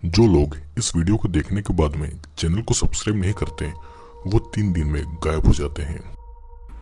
जो लोग इस वीडियो को देखने के बाद में चैनल को सब्सक्राइब नहीं करते वो 3 दिन में गायब हो जाते हैं।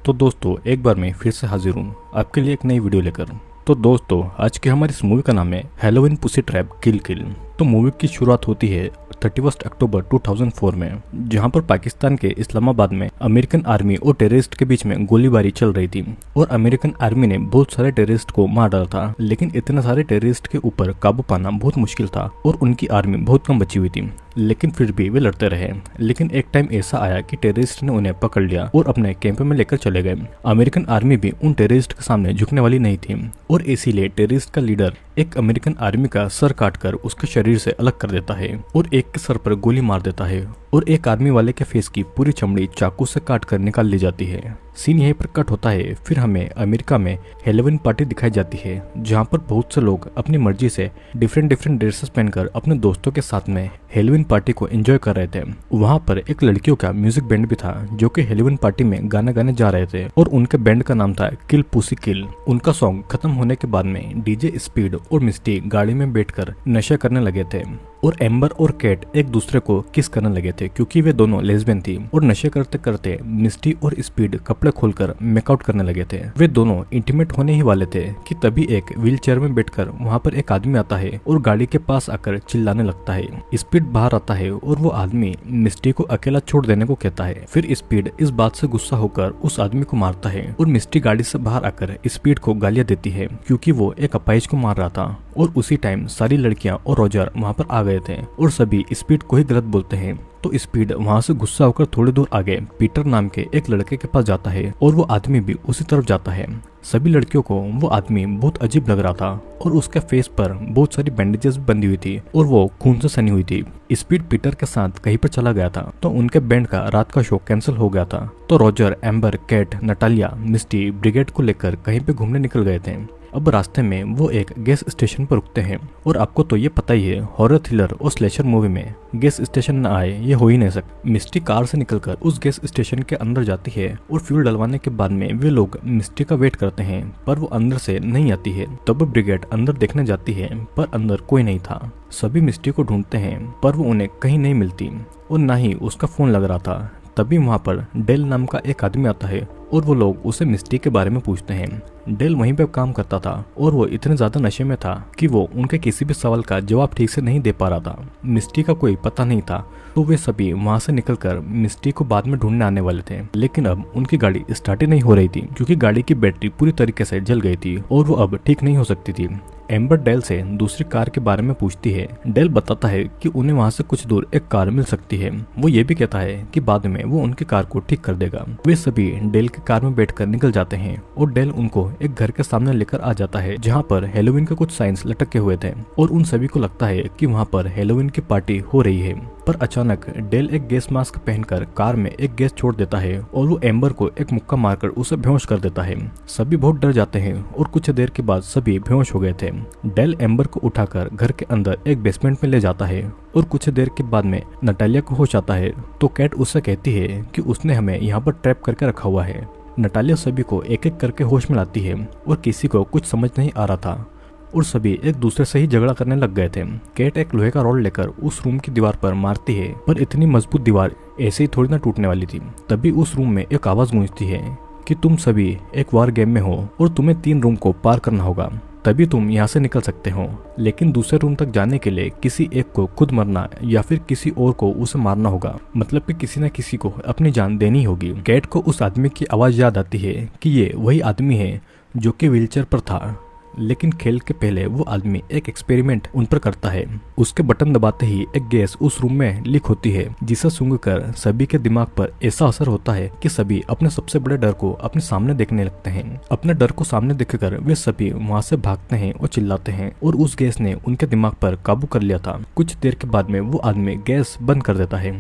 तो दोस्तों एक बार मैं फिर से हाजिर हूँ आपके लिए एक नई वीडियो लेकर। तो दोस्तों आज की हमारी इस मूवी का नाम है हैलोवीन पुसी ट्रैप किल किल। तो मूवी की शुरुआत होती है 31 अक्टूबर 2004 में, जहां पर पाकिस्तान के इस्लामाबाद में अमेरिकन आर्मी और टेररिस्ट के बीच में गोलीबारी चल रही थी और अमेरिकन आर्मी ने बहुत सारे टेररिस्ट को मार डाला था। लेकिन इतने सारे टेररिस्ट के ऊपर काबू पाना बहुत मुश्किल था और उनकी आर्मी बहुत कम बची हुई थी, लेकिन फिर भी वे लड़ते रहे। लेकिन एक टाइम ऐसा आया कि टेररिस्ट ने उन्हें पकड़ लिया और अपने कैंप में लेकर चले गए। अमेरिकन आर्मी भी उन टेररिस्ट के सामने झुकने वाली नहीं थी और इसीलिए टेररिस्ट का लीडर एक अमेरिकन आर्मी का सर काटकर उसके शरीर से अलग कर देता है और एक के सर पर गोली मार देता है और एक आर्मी वाले के फेस की पूरी चमड़ी चाकू से काट कर निकाल ली जाती है। सीन यहीं पर कट होता है। फिर हमें अमेरिका में हैलोवीन पार्टी दिखाई जाती है, जहां पर बहुत से लोग अपनी मर्जी से डिफरेंट ड्रेसेस पहनकर अपने दोस्तों के साथ में हैलोवीन पार्टी को एंजॉय कर रहे थे। वहां पर एक लड़कियों का म्यूजिक बैंड भी था जो कि हैलोवीन पार्टी में गाना गाने जा रहे थे और उनके बैंड का नाम था किल पुसी किल। उनका सॉन्ग खत्म होने के बाद में डीजे स्पीड और मिस्टी गाड़ी में बैठकर नशा करने लगे थे और एम्बर और कैट एक दूसरे को किस करने लगे थे क्योंकि वे दोनों लेस्बियन थी। और नशे करते करते मिस्टी और स्पीड कपड़े खोलकर मेकआउट करने लगे थे। वे दोनों इंटीमेट होने ही वाले थे कि तभी एक व्हील चेयर में बैठकर वहाँ पर एक आदमी आता है और गाड़ी के पास आकर चिल्लाने लगता है। स्पीड बाहर आता है और वो आदमी मिस्टी को अकेला छोड़ देने को कहता है। फिर स्पीड इस बात से गुस्सा होकर उस आदमी को मारता है और मिस्टी गाड़ी से बाहर आकर स्पीड को गालियां देती है क्योंकि वो एक अपाहिज को मार रहा था। और उसी टाइम सारी लड़कियां और रोजर वहाँ पर आ गए थे और सभी स्पीड को ही गलत बोलते हैं। तो स्पीड वहाँ से गुस्सा होकर थोड़ी दूर आगे पीटर नाम के एक लड़के के पास जाता है और वो आदमी भी उसी तरफ जाता है। सभी लड़कियों को वो आदमी बहुत अजीब लग रहा था और उसके फेस पर बहुत सारी बैंडेजेस बंधी हुई थी और वो खून से सनी हुई थी। स्पीड पीटर के साथ कहीं पर चला गया था तो उनके बैंड का रात का शो कैंसिल हो गया था। तो रोजर, एम्बर, कैट, नटालिया, मिस्टी ब्रिगेड को लेकर कहीं पे घूमने निकल गए थे। अब रास्ते में वो एक गैस स्टेशन पर रुकते हैं और आपको तो ये पता ही है हॉरर थ्रिलर और स्लेशर मूवी में गैस स्टेशन न आए ये हो ही नहीं सकता। मिस्टी कार से निकलकर उस गैस स्टेशन के अंदर जाती है और फ्यूल डलवाने के बाद में वे लोग मिस्टी का वेट करते हैं पर वो अंदर से नहीं आती है। तब ब्रिगेड अंदर देखने जाती है पर अंदर कोई नहीं था। सभी मिस्टी को ढूंढते हैं पर वो उन्हें कहीं नहीं मिलती और न ही उसका फोन लग रहा था। तभी वहाँ पर डेल नाम का एक आदमी आता है और वो लोग उसे मिस्टी के बारे में पूछते हैं। डेल वहीं पे काम करता था और वो इतने ज्यादा नशे में था कि वो उनके किसी भी सवाल का जवाब ठीक से नहीं दे पा रहा था। मिस्टी का कोई पता नहीं था तो वे सभी वहाँ से निकलकर मिस्टी को बाद में ढूंढने आने वाले थे। लेकिन अब उनकी गाड़ी स्टार्ट ही नहीं हो रही थी क्योंकि गाड़ी की बैटरी पूरी तरीके से जल गई थी और वो अब ठीक नहीं हो सकती थी। एम्बर डेल से दूसरी कार के बारे में पूछती है। डेल बताता है कि उन्हें वहाँ से कुछ दूर एक कार मिल सकती है। वो ये भी कहता है कि बाद में वो उनकी कार को ठीक कर देगा। वे सभी डेल की कार में बैठकर निकल जाते हैं और डेल उनको एक घर के सामने लेकर आ जाता है जहाँ पर हैलोवीन के कुछ साइंस लटके हुए थे और उन सभी को लगता है कि वहाँ पर हैलोवीन की पार्टी हो रही है। पर अचानक डेल एक गैस मास्क पहनकर कार में एक गैस छोड़ देता है और वो एम्बर को एक मुक्का मारकर उसे बेहोश कर देता है। सभी बहुत डर जाते हैं और कुछ देर के बाद सभी बेहोश हो गए थे। डेल एम्बर को उठाकर घर के अंदर एक बेसमेंट में ले जाता है और कुछ देर के बाद में नटालिया को होश आता है तो कैट उससे कहती है कि उसने हमें यहाँ पर ट्रैप करके रखा हुआ है। नटालिया सभी को एक एक करके होश में लाती है और किसी को कुछ समझ नहीं आ रहा था और सभी एक दूसरे से ही झगड़ा करने लग गए थे। कैट एक लोहे का रॉड लेकर उस रूम की दीवार पर मारती है पर इतनी मजबूत दीवार ऐसे ही थोड़ी ना टूटने वाली थी। तभी उस रूम में एक आवाज गूंजती है कि तुम सभी एक वार गेम में हो और तुम्हें 3 रूम को पार करना होगा तभी तुम यहाँ से निकल सकते हो। लेकिन दूसरे रूम तक जाने के लिए किसी एक को खुद मरना या फिर किसी और को उसे मारना होगा, मतलब कि किसी न किसी को अपनी जान देनी होगी। कैट को उस आदमी की आवाज याद आती है कि ये वही आदमी है जो कि व्हीलचेयर पर था। लेकिन खेल के पहले वो आदमी एक एक्सपेरिमेंट उन पर करता है। उसके बटन दबाते ही एक गैस उस रूम में लीक होती है जिसे सूंघकर सभी के दिमाग पर ऐसा असर होता है कि सभी अपने सबसे बड़े डर को अपने सामने देखने लगते हैं। अपने डर को सामने देखकर वे सभी वहाँ से भागते हैं और चिल्लाते हैं और उस गैस ने उनके दिमाग पर काबू कर लिया था। कुछ देर के बाद में वो आदमी गैस बंद कर देता है।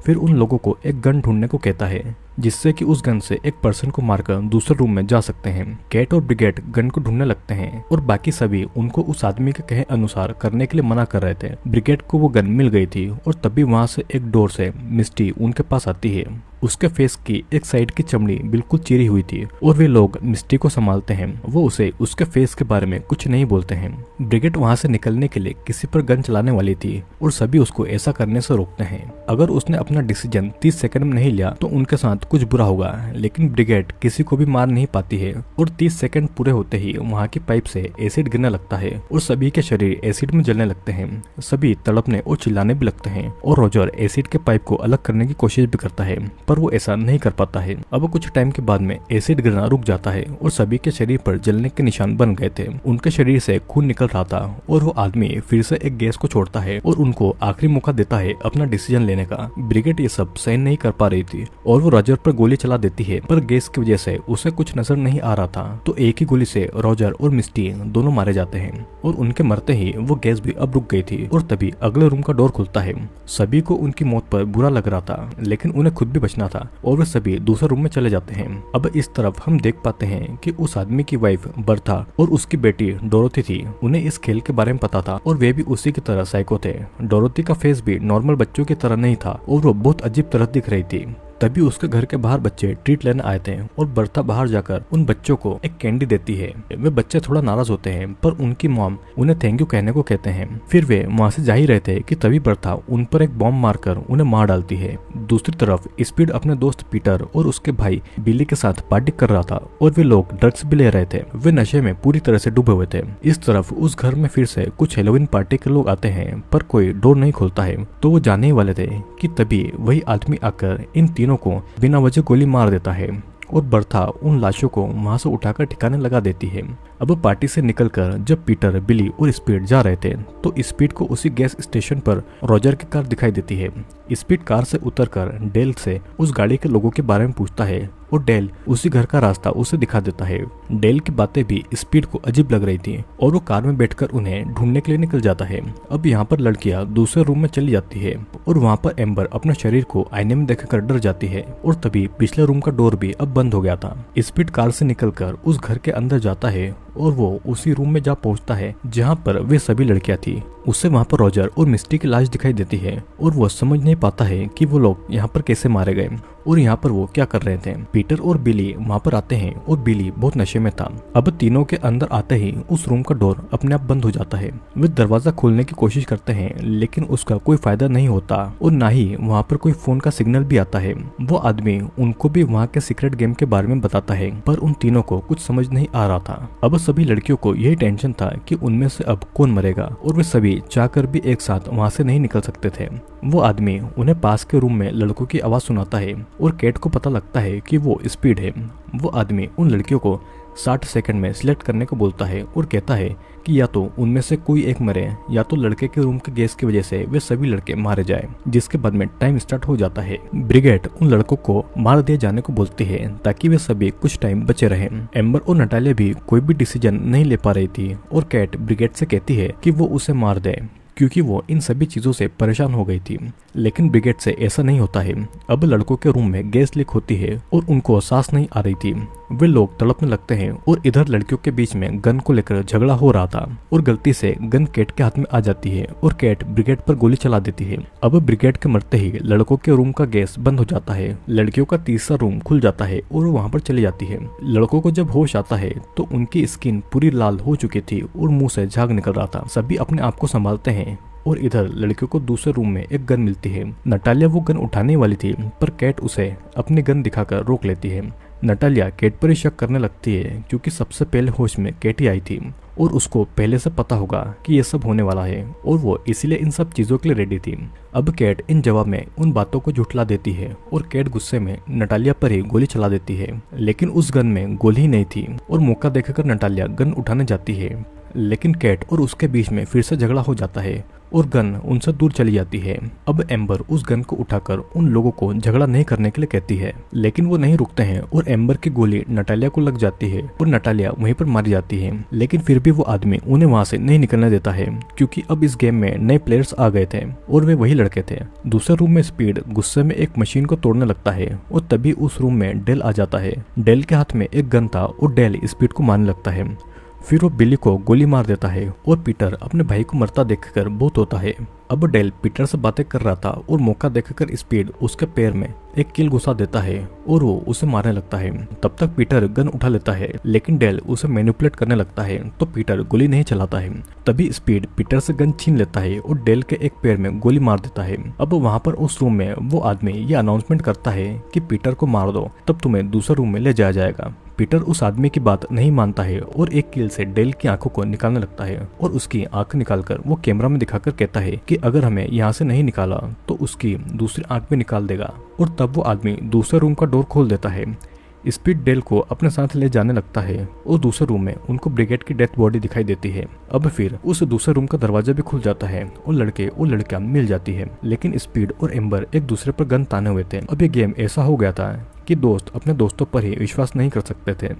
फिर उन लोगों को एक गन ढूंढने को कहता है जिससे कि उस गन से एक पर्सन को मारकर दूसरे रूम में जा सकते हैं। कैट और ब्रिगेड गन को ढूंढने लगते हैं और बाकी सभी उनको उस आदमी के कहे अनुसार करने के लिए मना कर रहे थे। ब्रिगेड को वो गन मिल गई थी और तभी वहाँ से एक डोर से मिस्टी उनके पास आती है उसके फेस की एक साइड की चमड़ी बिल्कुल चिरी हुई थी और वे लोग मिस्टी को संभालते हैं। वो उसे उसके फेस के बारे में कुछ नहीं बोलते हैं। ब्रिगेड वहाँ से निकलने के लिए किसी पर गन चलाने वाली थी और सभी उसको ऐसा करने से रोकते हैं। अगर उसने अपना डिसीजन 30 सेकंड में नहीं लिया तो उनके साथ कुछ बुरा होगा, लेकिन ब्रिगेड किसी को भी मार नहीं पाती है और 30 सेकंड पूरे होते ही वहाँ की पाइप से एसिड गिरने लगता है और सभी के शरीर एसिड में जलने लगते हैं। सभी तड़पने और चिल्लाने भी लगते हैं और रॉजर एसिड के पाइप को अलग करने की कोशिश भी करता है, पर वो ऐसा नहीं कर पाता है। अब कुछ टाइम के बाद में एसिड गिरना रुक जाता है और सभी के शरीर पर जलने के निशान बन गए थे। उनके शरीर से खून निकल रहा था और वो आदमी फिर से एक गैस को छोड़ता है और उनको आखिरी मौका देता है अपना डिसीजन लेने का। ब्रिगेड ये सब सहन नहीं कर पा रही थी और वो रॉजर पर गोली चला देती है, पर गैस की वजह से उसे कुछ नजर नहीं आ रहा था, तो एक ही गोली से रॉजर और मिस्टी दोनों मारे जाते हैं और उनके मरते ही वो गैस भी अब रुक गई थी और तभी अगले रूम का डोर खुलता है। सभी को उनकी मौत पर बुरा लग रहा था, लेकिन उन्हें खुद भी बचना था और वे सभी दूसरे रूम में चले जाते हैं। अब इस तरफ हम देख पाते हैं कि उस आदमी की वाइफ बर्था और उसकी बेटी डोरोथी थी। उन्हें इस खेल के बारे में पता था और वे भी उसी की तरह साइको थे। डोरोथी का फेस भी नॉर्मल बच्चों की तरह नहीं था और वो बहुत अजीब तरह दिख रही थी। तभी उसके घर के बाहर बच्चे ट्रीट लेने आए थे और बर्था बाहर जाकर उन बच्चों को एक कैंडी देती है। वे बच्चे थोड़ा नाराज होते हैं, पर उनकी मॉम उन्हें थैंक यू कहने को कहते हैं। फिर वे वहाँ से जा ही रहे थे कि तभी बर्था उन पर एक बॉम्ब मारकर उन्हें मार डालती है। दूसरी तरफ स्पीड अपने दोस्त पीटर और उसके भाई बिली के साथ पार्टी कर रहा था और वे लोग ड्रग्स भी ले रहे थे। वे नशे में पूरी तरह से डूबे हुए थे। इस तरफ उस घर में फिर से कुछ हेलोवीन पार्टी के लोग आते हैं, पर कोई डोर नहीं खोलता है, तो वो जाने ही वाले थे कि तभी वही आदमी आकर इन तीनों को बिना वजह गोली मार देता है और बर्था उन लाशों को वहां से उठाकर ठिकाने लगा देती है। अब पार्टी से निकलकर जब पीटर, बिली और स्पीड जा रहे थे तो स्पीड को उसी गैस स्टेशन पर रॉजर की कार दिखाई देती है। स्पीड कार से उतरकर डेल से उस गाड़ी के लोगों के बारे में पूछता है और डेल उसी घर का रास्ता उसे दिखा देता है। डेल की बातें भी स्पीड को अजीब लग रही थी और वो कार में बैठकर उन्हें ढूंढने के लिए निकल जाता है। अब यहाँ पर लड़कियां दूसरे रूम में चली जाती है और वहाँ पर एम्बर अपने शरीर को आईने में देखकर डर जाती है और तभी पिछले रूम का डोर भी अब बंद हो गया था। स्पीड कार से निकलकर उस घर के अंदर जाता है और वो उसी रूम में जा पहुंचता है जहां पर वे सभी लड़कियां थी। उसे वहां पर रॉजर और मिस्टी की लाश दिखाई देती है और वो समझ नहीं पाता है कि वो लोग यहाँ पर कैसे मारे गए और यहाँ पर वो क्या कर रहे थे। पीटर और बिली वहाँ पर आते हैं और बिली बहुत नशे में था। अब तीनों के अंदर आते ही उस रूम का डोर अपने आप बंद हो जाता है। वे दरवाजा खोलने की कोशिश करते हैं, लेकिन उसका कोई फायदा नहीं होता और ना ही वहाँ पर कोई फोन का सिग्नल भी आता है। वो आदमी उनको भी वहाँ के सीक्रेट गेम के बारे में बताता है, पर उन तीनों को कुछ समझ नहीं आ रहा था। अब सभी लड़कियों को यही टेंशन था कि उनमें से अब कौन मरेगा और वे सभी चाहकर भी एक साथ वहाँ से नहीं निकल सकते थे। वो आदमी उन्हें पास के रूम में लड़कों की आवाज सुनाता है और कैट को पता लगता है कि वो स्पीड है। वो आदमी उन लड़कियों को 60 सेकंड में सिलेक्ट करने को बोलता है और कहता है कि या तो उनमें से कोई एक मरे या तो लड़के के रूम के गैस की वजह से वे सभी लड़के मारे जाए, जिसके बाद में टाइम स्टार्ट हो जाता है। ब्रिगेड उन लड़कों को मार दिए जाने को बोलती है ताकि वे सभी कुछ टाइम बचे रहें। एम्बर और नटालिया भी कोई भी डिसीजन नहीं ले पा रही थी और कैट ब्रिगेड से कहती है कि वो उसे मार दे क्योंकि वो इन सभी चीजों से परेशान हो गई थी, लेकिन ब्रिगेड से ऐसा नहीं होता है। अब लड़कों के रूम में गैस लीक होती है और उनको सांस नहीं आ रही थी। वे लोग तड़पने लगते हैं और इधर लड़कियों के बीच में गन को लेकर झगड़ा हो रहा था और गलती से गन कैट के हाथ में आ जाती है और कैट ब्रिगेड पर गोली चला देती है। अब ब्रिगेड के मरते ही लड़कों के रूम का गैस बंद हो जाता है। लड़कियों का तीसरा रूम खुल जाता है और वहाँ पर चली जाती है। लड़कों को जब होश आता है तो उनकी स्किन पूरी लाल हो चुकी थी और मुंह से झाग निकल रहा था। सभी अपने आप को संभालते हैं और इधर लड़कियों को दूसरे रूम में एक गन मिलती है। नटालिया वो गन उठाने वाली थी, पर कैट उसे अपनी गन दिखाकर रोक लेती है। नटालिया कैट पर ही शक करने लगती है क्योंकि सबसे पहले होश में कैट ही आई थी और उसको पहले से पता होगा कि ये सब होने वाला है और वो इसीलिए इन सब चीजों के लिए रेडी थी। अब कैट इन जवाब में उन बातों को झुठला देती है और कैट गुस्से में नटालिया पर ही गोली चला देती है, लेकिन उस गन में गोली ही नहीं थी और मौका देखकर नटालिया गन उठाने जाती है, लेकिन कैट और उसके बीच में फिर से झगड़ा हो जाता है और गन उनसे दूर चली जाती है। अब एम्बर उस गन को उठाकर उन लोगों को झगड़ा नहीं करने के लिए कहती है, लेकिन वो नहीं रुकते हैं और एम्बर की गोली नटालिया को लग जाती है और नटालिया वहीं पर मारी जाती है। लेकिन फिर भी वो आदमी उन्हें वहां से नहीं निकलने देता है क्योंकि अब इस गेम में नए प्लेयर्स आ गए थे और वे वही लड़के थे। दूसरे रूम में स्पीड गुस्से में एक मशीन को तोड़ने लगता है और तभी उस रूम में डेल आ जाता है। डेल के हाथ में एक गन था और डेल स्पीड को मारने लगता है। फिर वो बिली को गोली मार देता है और पीटर अपने भाई को मरता देखकर बहुत होता है। अब डेल पीटर से बातें कर रहा था और मौका देखकर स्पीड उसके पैर में एक कील घुसा देता है और वो उसे मारने लगता है। तब तक पीटर गन उठा लेता है, लेकिन डेल उसे मैनिपुलेट करने लगता है तो पीटर गोली नहीं चलाता है। तभी स्पीड पीटर से गन छीन लेता है और डेल के एक पैर में गोली मार देता है। अब वहाँ पर उस रूम में वो आदमी ये अनाउंसमेंट करता है कि पीटर को मार दो, तब तुम्हें दूसरे रूम में ले जाया जाएगा। पीटर उस आदमी की बात नहीं मानता है और एक कील से डेल की आंखों को निकालने लगता है और उसकी आंख निकालकर वो कैमरा में दिखाकर कहता है कि अगर हमें यहाँ से नहीं निकाला तो उसकी दूसरी आंख भी निकाल देगा। और तब वो आदमी दूसरे रूम का डोर खोल देता है। स्पीड डेल को अपने साथ ले जाने लगता है और दूसरे रूम में उनको ब्रिगेड की डेथ बॉडी दिखाई देती है। अब फिर उस दूसरे रूम का दरवाजा भी खुल जाता है और लड़के और लड़कियां मिल जाती है, लेकिन स्पीड और एम्बर एक दूसरे पर गन ताने हुए थे। अब ये गेम ऐसा हो गया था कि दोस्त अपने दोस्तों पर ही विश्वास नहीं कर सकते थे।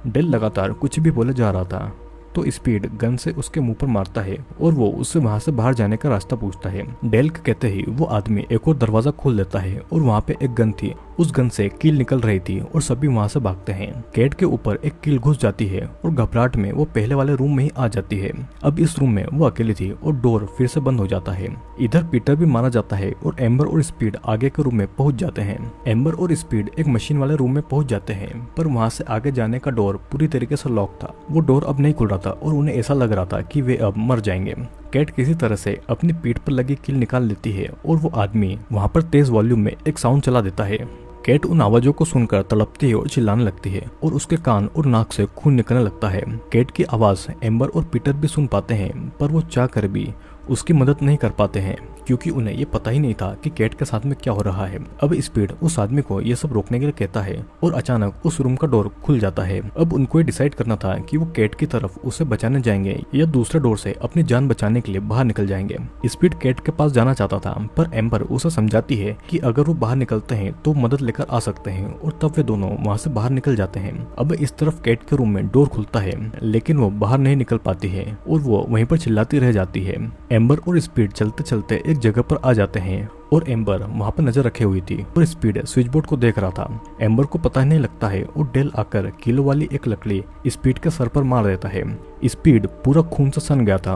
डेल लगातार कुछ भी बोले जा रहा था तो स्पीड गन से उसके मुंह पर मारता है और वो उससे वहां से बाहर जाने का रास्ता पूछता है। डेल के कहते ही वो आदमी एक और दरवाजा खोल देता है और वहाँ पे एक गन थी, उस गन से कील निकल रही थी और सभी वहां से भागते हैं। कैट के ऊपर एक कील घुस जाती है और घबराहट में वो पहले वाले रूम में ही आ जाती है। अब इस रूम में वो अकेली थी और डोर फिर से बंद हो जाता है। इधर पीटर भी मारा जाता है और एम्बर और स्पीड आगे के रूम में पहुंच जाते हैं। एम्बर और स्पीड एक मशीन वाले रूम में पहुंच जाते हैं, पर वहां से आगे जाने का डोर पूरी तरीके से लॉक था। वो डोर अब नहीं खुल रहा था और उन्हें ऐसा लग रहा था कि वे अब मर जाएंगे। कैट किसी तरह से अपनी पीठ पर लगी कील निकाल लेती है और वो आदमी वहां पर तेज वॉल्यूम में एक साउंड चला देता है। कैट उन आवाजों को सुनकर तड़पती है और चिल्लाने लगती है और उसके कान और नाक से खून निकलने लगता है। कैट की आवाज एम्बर और पीटर भी सुन पाते हैं, पर वो चाह कर भी उसकी मदद नहीं कर पाते हैं क्योंकि उन्हें ये पता ही नहीं था कि कैट के साथ में क्या हो रहा है। अब स्पीड उस आदमी को ये सब रोकने के लिए कहता है और अचानक उस रूम का डोर खुल जाता है। अब उनको ये डिसाइड करना था कि वो कैट की तरफ उसे बचाने जाएंगे या दूसरे डोर से अपनी जान बचाने के लिए बाहर निकल जाएंगे। स्पीड कैट के पास जाना चाहता था, पर एम्बर उसे समझाती है कि अगर वो बाहर निकलते हैं तो मदद लेकर आ सकते हैं और तब वे दोनों वहाँ से बाहर निकल जाते हैं। अब इस तरफ कैट के रूम में डोर खुलता है, लेकिन वो बाहर नहीं निकल पाती है और वो वहीं पर चिल्लाती रह जाती है। एम्बर और स्पीड चलते चलते एक जगह पर आ जाते हैं और एम्बर वहां पर नजर रखे हुई थी और स्पीड स्विच बोर्ड को देख रहा था। एम्बर को पता ही नहीं लगता है और डेल आकर किलो वाली एक लकड़ी स्पीड के सर पर मार देता है। स्पीड पूरा खून से सन गया था।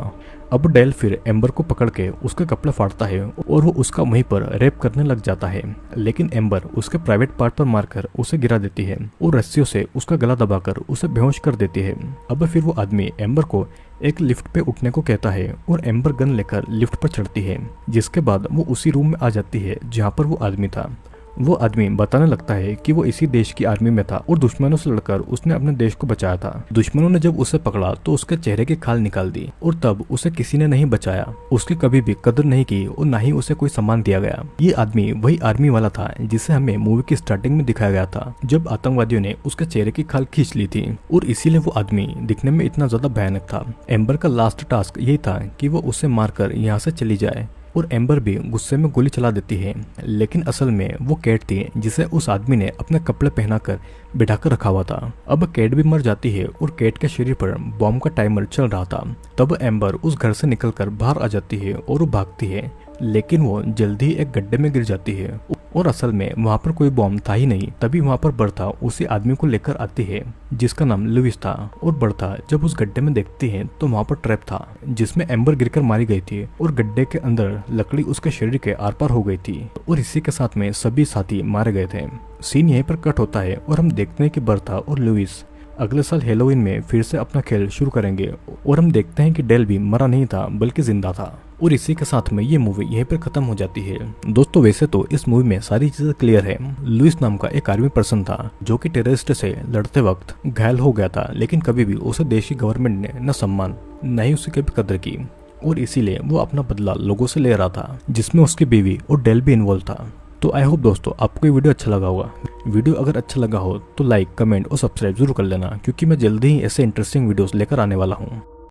अब डेल फिर एम्बर को पकड़ के उसके कपड़े फाड़ता है और वो उसका वहीं पर रेप करने लग जाता है, लेकिन एम्बर उसके प्राइवेट पार्ट पर मारकर उसे गिरा देती है और रस्सियों से उसका गला दबाकर उसे बेहोश कर देती है। अब फिर वो आदमी एम्बर को एक लिफ्ट पे उठने को कहता है और एम्बर गन लेकर लिफ्ट पर चढ़ती है, जिसके बाद वो उसी रूम में आ जाती है जहाँ पर वो आदमी था। वो आदमी बताने लगता है कि वो इसी देश की आर्मी में था और दुश्मनों से लड़कर उसने अपने देश को बचाया था। दुश्मनों ने जब उसे पकड़ा तो उसके चेहरे की खाल निकाल दी और तब उसे किसी ने नहीं बचाया। उसकी कभी भी कदर नहीं की और न ही उसे कोई सम्मान दिया गया। ये आदमी वही आर्मी वाला था जिसे हमें मूवी की स्टार्टिंग में दिखाया गया था, जब आतंकवादियों ने उसके चेहरे की खाल खींच ली थी और इसीलिए वो आदमी दिखने में इतना ज्यादा भयानक था। एम्बर का लास्ट टास्क यही था कि वो उसे मारकर यहाँ से चली जाए और एम्बर भी गुस्से में गोली चला देती है, लेकिन असल में वो कैट थी जिसे उस आदमी ने अपने कपड़े पहनाकर बिठाकर रखा हुआ था। अब कैट भी मर जाती है और कैट के शरीर पर बॉम्ब का टाइमर चल रहा था। तब एम्बर उस घर से निकलकर बाहर आ जाती है और वो भागती है, लेकिन वो जल्दी ही एक गड्ढे में गिर जाती है और असल में वहाँ पर कोई बॉम्ब था ही नहीं। तभी वहाँ पर बर्था उसी आदमी को लेकर आती है जिसका नाम लुइस था और बर्था जब उस गड्ढे में देखती है तो वहाँ पर ट्रैप था जिसमें एम्बर गिरकर मारी गई थी और गड्ढे के अंदर लकड़ी उसके शरीर के आर पार हो गई थी और इसी के साथ में सभी साथी मारे गए थे। सीन यहीं पर कट होता है और हम देखते हैं कि बर्था और लुइस अगले साल हेलोवीन में फिर से अपना खेल शुरू करेंगे और हम देखते हैं कि डेल भी मरा नहीं था बल्कि जिंदा था। और इसी के साथ में ये मूवी यहीं पर खत्म हो जाती है। दोस्तों वैसे तो इस मूवी में सारी चीजें क्लियर है। लुइस नाम का एक आर्मी पर्सन था जो कि टेररिस्ट से लड़ते वक्त घायल हो गया था, लेकिन कभी भी उसे देश की गवर्नमेंट ने न सम्मान न ही उसकी कभी कदर की और इसीलिए वो अपना बदला लोगों से ले रहा था, जिसमें उसकी बीवी और डेल भी इन्वॉल्व था। तो आई होप दोस्तों आपको ये वीडियो अच्छा लगा होगा। वीडियो अगर अच्छा लगा हो तो लाइक, कमेंट और सब्सक्राइब जरूर कर लेना, क्योंकि मैं जल्दी ही ऐसे इंटरेस्टिंग वीडियोस लेकर आने वाला हूँ।